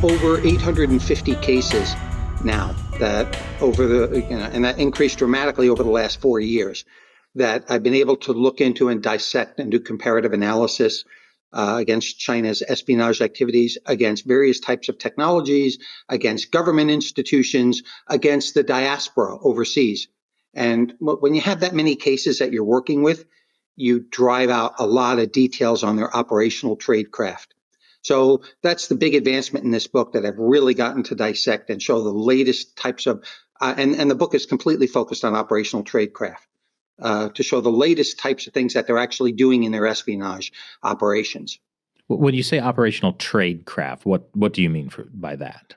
over 850 cases now that and that increased dramatically over the last 4 years that I've been able to look into and dissect and do comparative analysis against China's espionage activities, against various types of technologies, against government institutions, against the diaspora overseas. And when you have that many cases that you're working with, you drive out a lot of details on their operational tradecraft. So that's the big advancement in this book that I've really gotten to dissect and show the latest types of, and the book is completely focused on operational tradecraft, to show the latest types of things that they're actually doing in their espionage operations. When you say operational tradecraft, what do you mean by that?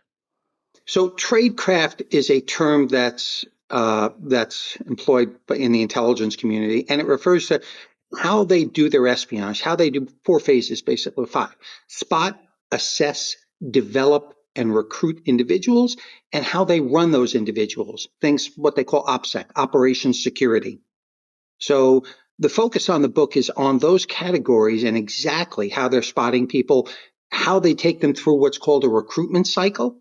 So tradecraft is a term that's employed in the intelligence community, and it refers to how they do their espionage, how they do 4 phases, basically 5. Spot, assess, develop, and recruit individuals, and how they run those individuals, things what they call OPSEC, Operations Security. So the focus on the book is on those categories and exactly how they're spotting people, how they take them through what's called a recruitment cycle,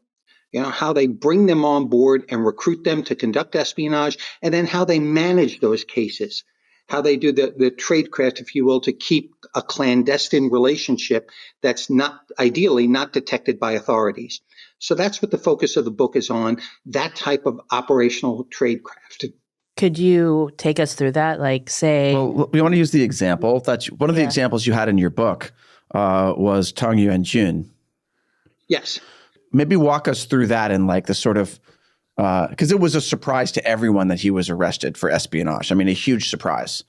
how they bring them on board and recruit them to conduct espionage, and then how they manage those cases, how they do the tradecraft, if you will, to keep a clandestine relationship that's ideally not detected by authorities. So that's what the focus of the book is on, that type of operational tradecraft. Could you take us through that? Like, say... Well, we want to use the example. One of the examples you had in your book was Tong Yuanjun. Yes. Maybe walk us through that and like the sort of, because it was a surprise to everyone that he was arrested for espionage. I mean, a huge surprise.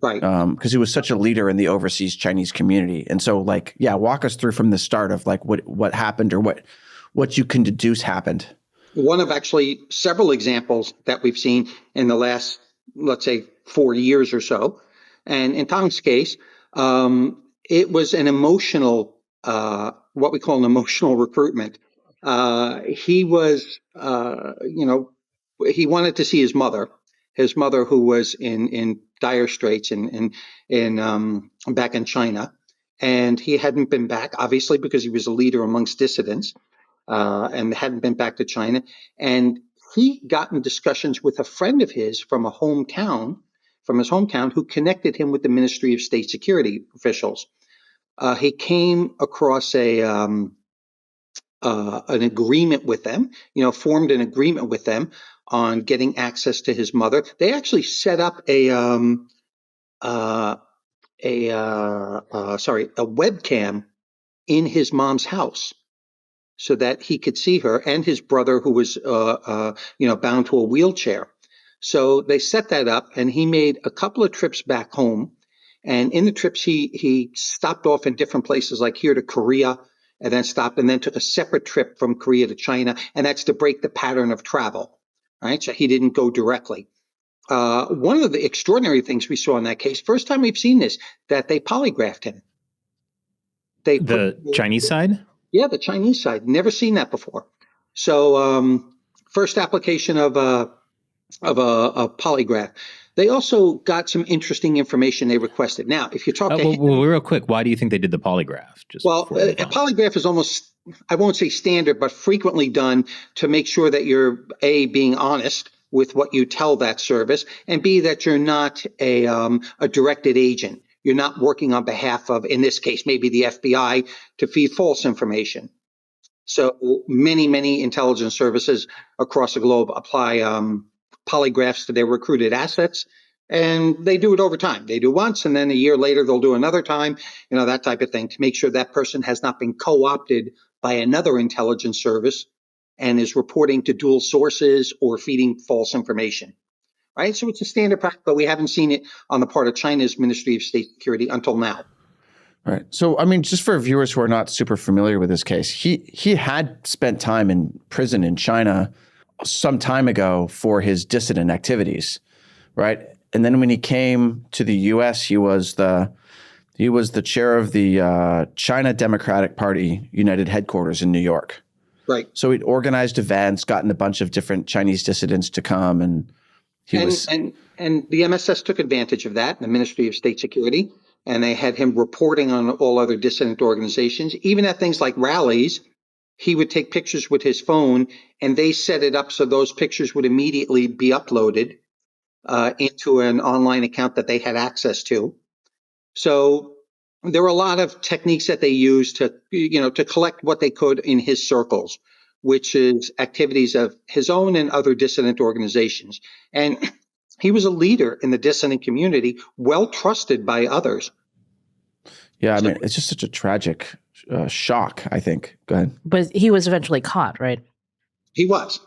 Right. Because he was such a leader in the overseas Chinese community. And so walk us through from the start of like what happened or what you can deduce happened. One of actually several examples that we've seen in the last, let's say, 4 years or so. And in Tong's case, it was an emotional, what we call an emotional recruitment. He was, he wanted to see his mother who was in dire straits back in China. And he hadn't been back, obviously, because he was a leader amongst dissidents. And hadn't been back to China. And he got in discussions with a friend of his from his hometown, who connected him with the Ministry of State Security officials. He came across an agreement with them, formed an agreement with them on getting access to his mother. They actually set up a webcam in his mom's house, so that he could see her and his brother, who was, bound to a wheelchair. So they set that up, and he made a couple of trips back home. And in the trips, he stopped off in different places, like here to Korea, and then stopped, and then took a separate trip from Korea to China. And that's to break the pattern of travel, right? So he didn't go directly. One of the extraordinary things we saw in that case, first time we've seen this, that they polygraphed him. The Chinese side? Yeah, the Chinese side. Never seen that before. So first application of a polygraph. They also got some interesting information they requested. Now, if you talk to him, real quick, why do you think they did the polygraph? A polygraph is almost, I won't say standard, but frequently done to make sure that you're A, being honest with what you tell that service, and B, that you're not a directed agent. You're not working on behalf of, in this case, maybe the FBI to feed false information. So many intelligence services across the globe apply polygraphs to their recruited assets, and they do it over time. They do once, and then a year later they'll do another time, that type of thing, to make sure that person has not been co-opted by another intelligence service and is reporting to dual sources or feeding false information. Right, so it's a standard practice, but we haven't seen it on the part of China's Ministry of State Security until now. Right. So, I mean, just for viewers who are not super familiar with this case, he had spent time in prison in China some time ago for his dissident activities, right? And then when he came to the U.S., he was the chair of the China Democratic Party United Headquarters in New York. Right. So he'd organized events, gotten a bunch of different Chinese dissidents to come, and the MSS took advantage of that, the Ministry of State Security, and they had him reporting on all other dissident organizations, even at things like rallies he would take pictures with his phone, and they set it up so those pictures would immediately be uploaded into an online account that they had access to. So there were a lot of techniques that they used to collect what they could in his circles, which is activities of his own and other dissident organizations. And he was a leader in the dissident community, well trusted by others. Yeah, I mean, it's just such a tragic shock, I think. Go ahead. But he was eventually caught, right? He was.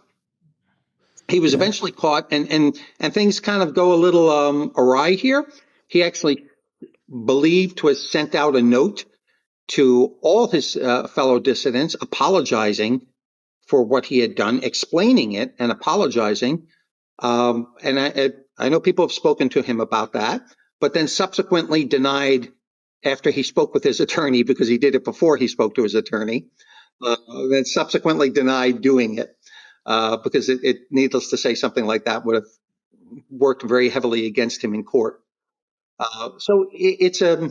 He was eventually caught, and things kind of go a little awry here. He actually believed to have sent out a note to all his fellow dissidents apologizing for what he had done, explaining it and apologizing. And I know people have spoken to him about that, but then subsequently denied after he spoke with his attorney, because he did it before he spoke to his attorney, then subsequently denied doing it because it, needless to say, something like that would have worked very heavily against him in court. So it's a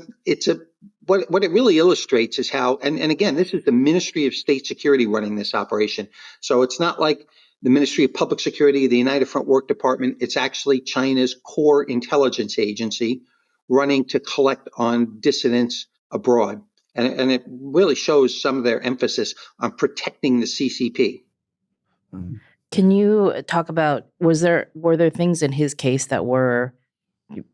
what it really illustrates is how, and again, this is the Ministry of State Security running this operation. So it's not like the Ministry of Public Security, the United Front Work Department. It's actually China's core intelligence agency running to collect on dissidents abroad. And it really shows some of their emphasis on protecting the CCP. Can you talk about, were there things in his case that were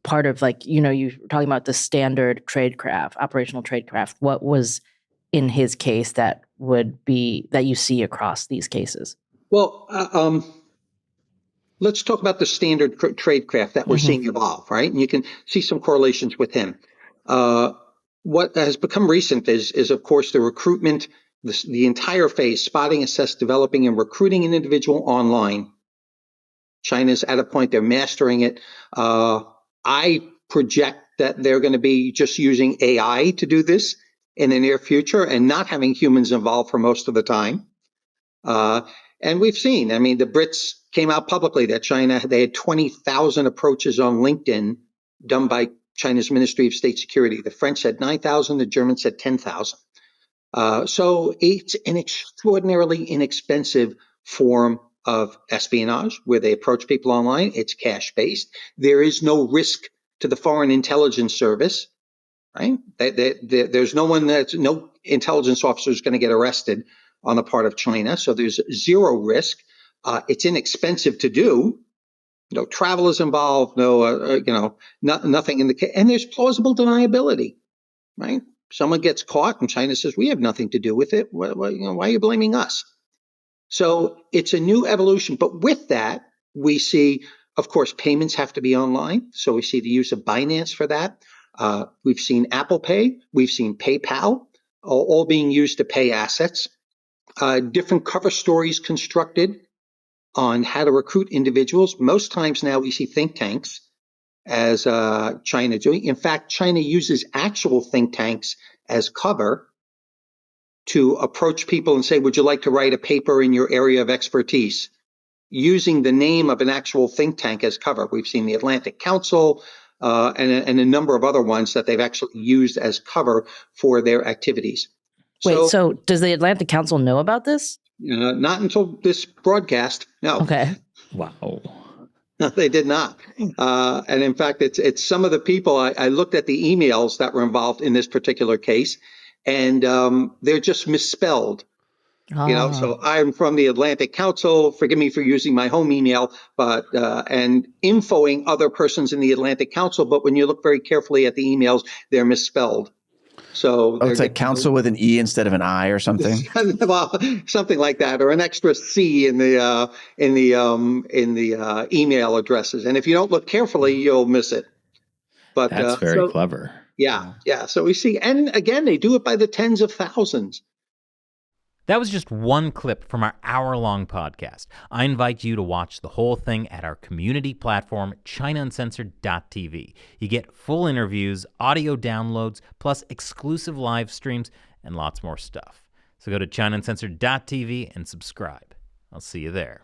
part of, like, you were talking about the standard tradecraft, operational tradecraft. What was in his case that you see across these cases? Well, let's talk about the standard tradecraft that we're seeing evolve, right? And you can see some correlations with him. What has become recent is of course, the recruitment, the entire phase, spotting, assess, developing, and recruiting an individual online. China's at a point they're mastering it. I project that they're going to be just using AI to do this in the near future and not having humans involved for most of the time. And we've seen, I mean, the Brits came out publicly that they had 20,000 approaches on LinkedIn done by China's Ministry of State Security. The French said 9,000, the Germans said 10,000. So it's an extraordinarily inexpensive form of espionage where they approach people online. It's cash-based. There is no risk to the Foreign Intelligence Service, right? There's no intelligence officer is going to get arrested on the part of China. So there's zero risk. It's inexpensive to do. No travel is involved. Nothing in the case. And there's plausible deniability, right? Someone gets caught and China says, we have nothing to do with it. Why are you blaming us? So it's a new evolution. But with that, we see, of course, payments have to be online. So we see the use of Binance for that. We've seen Apple Pay. We've seen PayPal, all being used to pay assets. Different cover stories constructed on how to recruit individuals. Most times now we see think tanks as China doing. In fact, China uses actual think tanks as cover to approach people and say, would you like to write a paper in your area of expertise? Using the name of an actual think tank as cover. We've seen the Atlantic Council and a number of other ones that they've actually used as cover for their activities. Wait, so does the Atlantic Council know about this? Not until this broadcast. No. Okay. Wow. No, they did not. And in fact, it's some of the people, I looked at the emails that were involved in this particular case, and they're just misspelled. So I'm from the Atlantic Council. Forgive me for using my home email, but and infoing other persons in the Atlantic Council. But when you look very carefully at the emails, they're misspelled. So it's like council with an E instead of an I or something. Well, something like that, or an extra C in the email addresses. And if you don't look carefully, you'll miss it. But that's very clever. Yeah. So we see, and again, they do it by the tens of thousands. That was just one clip from our hour-long podcast. I invite you to watch the whole thing at our community platform, ChinaUncensored.tv. You get full interviews, audio downloads, plus exclusive live streams, and lots more stuff. So go to ChinaUncensored.tv and subscribe. I'll see you there.